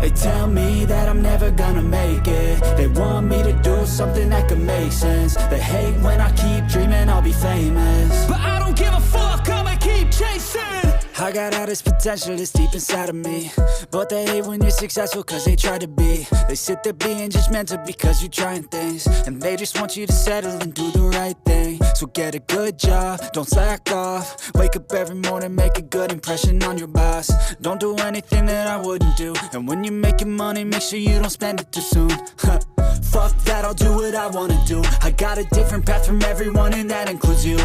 They tell me that I'm never gonna make it. They want me to do something that could make sense. They hate when I keep dreaming I'll be famous, but I don't give a fuck, I'ma keep chasing. I got all this potential that's deep inside of me, but they hate when you're successful cause they try to be. They sit there being judgmental because you're trying things, and they just want you to settle and do the right thing. So get a good job, don't slack off. Wake up every morning, make a good impression on your boss. Don't do anything that I wouldn't do, and when you're making money, make sure you don't spend it too soon. Fuck that, I'll do what I wanna do. I got a different path from everyone, and that includes you.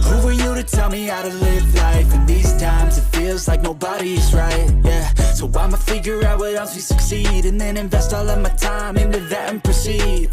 Who are you to tell me how to live life? In these times it feels like nobody's right, yeah. So I'ma figure out what else we succeed, and then invest all of my time into that and proceed.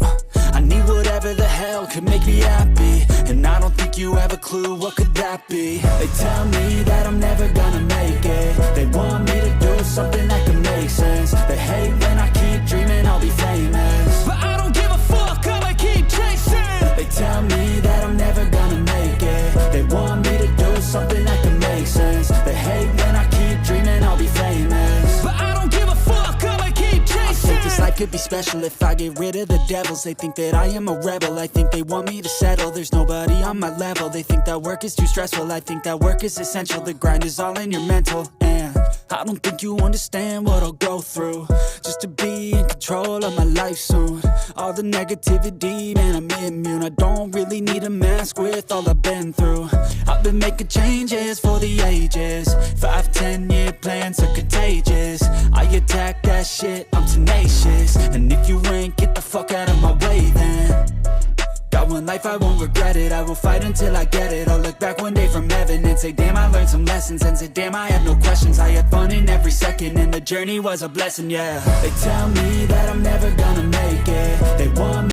I need whatever the hell could make me happy, and I don't think you have a clue what could that be. They tell me that I'm never gonna make it. They want me to do something that could make sense. They hate when I keep dreaming I'll be famous, but I don't give a fuck, I'ma keep chasing. They tell me that I'm never gonna make it. They want me to do something that can make sense. They hate when I keep dreaming I'll be famous, but I don't give a fuck, I'ma keep chasing. I think this life could be special if I get rid of the devils. They think that I am a rebel, I think they want me to settle. There's nobody on my level, they think that work is too stressful. I think that work is essential, the grind is all in your mental. And I don't think you understand what I'll go through just to be in control of my life soon. All the negativity, man, I'm immune. I don't really need a mask with all I've been through. I've been making changes for the ages. 5-10 year plans are contagious. I attack that shit, I'm tenacious. And if you ain't, get the fuck out of my way then. Got one life, I won't regret it. I will fight until I get it. I'll look back one day from heaven and say, damn, I learned some lessons. And say, damn, I have no questions. I had fun in every second, and the journey was a blessing, yeah. They tell me that I'm never gonna make it. They want me